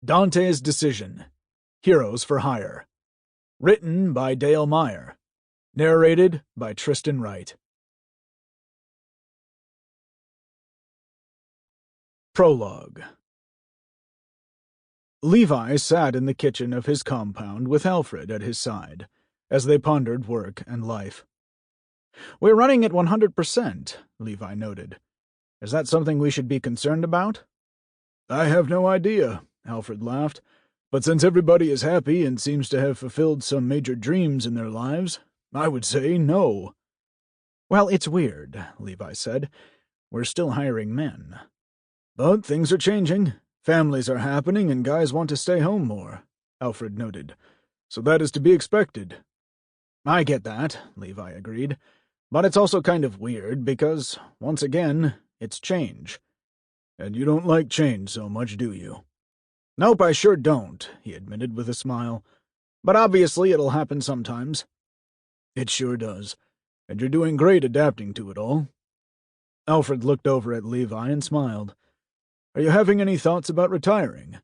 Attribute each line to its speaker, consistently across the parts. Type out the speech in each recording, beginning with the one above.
Speaker 1: Dante's Decision. Heroes for Hire. Written by Dale Meyer. Narrated by Tristan Wright. Prologue. Levi sat in the kitchen of his compound with Alfred at his side, as they pondered work and life. "We're running at 100%, Levi noted. Is that something we should be concerned about? I have no idea, Alfred laughed. But since everybody is happy and seems to have fulfilled some major dreams in their lives, I would say no. Well, it's weird, Levi said. We're still hiring men. But things are changing. Families are happening and guys want to stay home more, Alfred noted. So that is to be expected. I get that, Levi agreed. But it's also kind of weird because, once again, it's change. And you don't like change so much, do you? Nope, I sure don't, he admitted with a smile. But obviously it'll happen sometimes. It sure does. And you're doing great adapting to it all. Alfred looked over at Levi and smiled. Are you having any thoughts about retiring?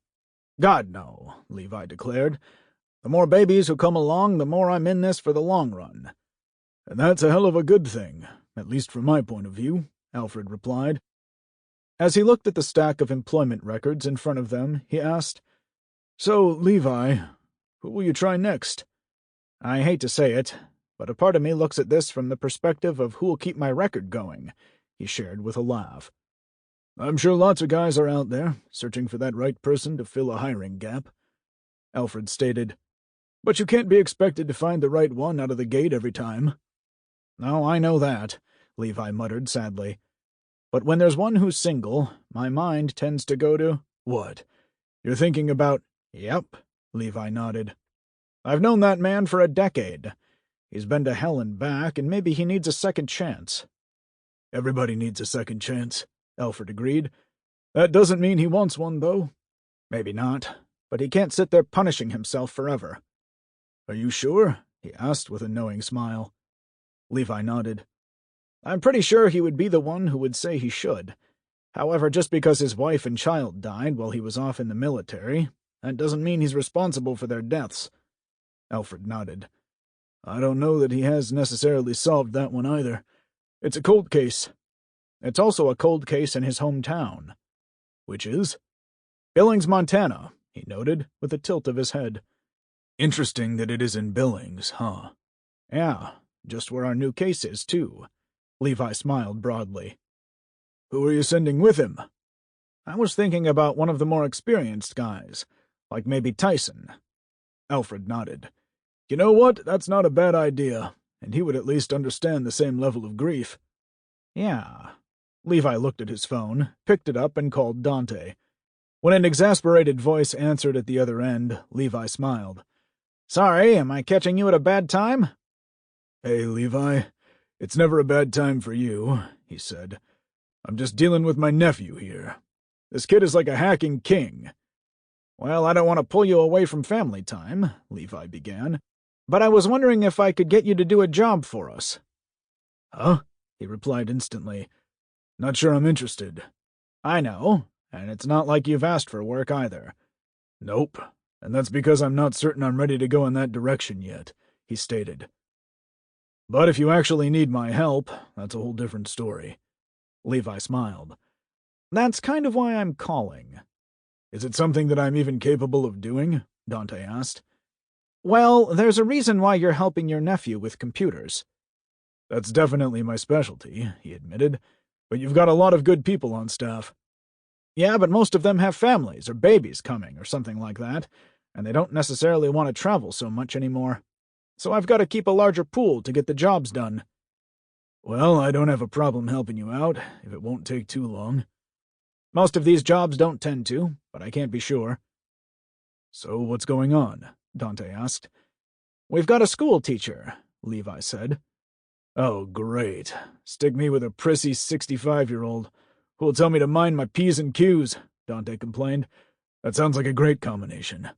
Speaker 1: God, no, Levi declared. The more babies who come along, the more I'm in this for the long run. And that's a hell of a good thing, at least from my point of view, Alfred replied. As he looked at the stack of employment records in front of them, he asked, So, Levi, who will you try next? I hate to say it, but a part of me looks at this from the perspective of who will keep my record going, he shared with a laugh. I'm sure lots of guys are out there, searching for that right person to fill a hiring gap. Alfred stated, But you can't be expected to find the right one out of the gate every time. No, I know that, Levi muttered sadly. But when there's one who's single, my mind tends to go to, What? You're thinking about, Yep, Levi nodded. I've known that man for a decade. He's been to hell and back, and maybe he needs a second chance. Everybody needs a second chance, Alfred agreed. That doesn't mean he wants one, though. Maybe not, but he can't sit there punishing himself forever. Are you sure? He asked with a knowing smile. Levi nodded. I'm pretty sure he would be the one who would say he should. However, just because his wife and child died while he was off in the military, that doesn't mean he's responsible for their deaths. Alfred nodded. I don't know that he has necessarily solved that one either. It's a cold case. It's also a cold case in his hometown. Which is? Billings, Montana, he noted, with a tilt of his head. Interesting that it is in Billings, huh? Yeah, just where our new case is, too. Levi smiled broadly. Who are you sending with him? I was thinking about one of the more experienced guys, like maybe Tyson. Alfred nodded. You know what? That's not a bad idea, and he would at least understand the same level of grief. Yeah. Levi looked at his phone, picked it up, and called Dante. When an exasperated voice answered at the other end, Levi smiled. Sorry, am I catching you at a bad time? Hey, Levi. It's never a bad time for you, he said. I'm just dealing with my nephew here. This kid is like a hacking king. Well, I don't want to pull you away from family time, Levi began, but I was wondering if I could get you to do a job for us. Huh? He replied instantly. Not sure I'm interested. I know, and it's not like you've asked for work either. Nope, and that's because I'm not certain I'm ready to go in that direction yet, he stated. But if you actually need my help, that's a whole different story. Levi smiled. That's kind of why I'm calling. Is it something that I'm even capable of doing? Dante asked. Well, there's a reason why you're helping your nephew with computers. That's definitely my specialty, he admitted, but you've got a lot of good people on staff. Yeah, but most of them have families or babies coming or something like that, and they don't necessarily want to travel so much anymore. So I've got to keep a larger pool to get the jobs done. Well, I don't have a problem helping you out, if it won't take too long. Most of these jobs don't tend to, but I can't be sure. So what's going on? Dante asked. We've got a school teacher, Levi said. Oh, great. Stick me with a prissy 65-year-old who'll tell me to mind my P's and Q's, Dante complained. That sounds like a great combination.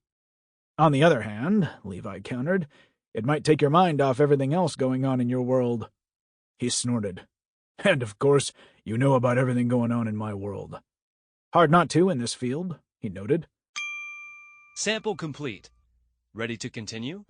Speaker 1: On the other hand, Levi countered, it might take your mind off everything else going on in your world. He snorted. And, of course, you know about everything going on in my world. Hard not to in this field, he noted.
Speaker 2: Sample complete. Ready to continue?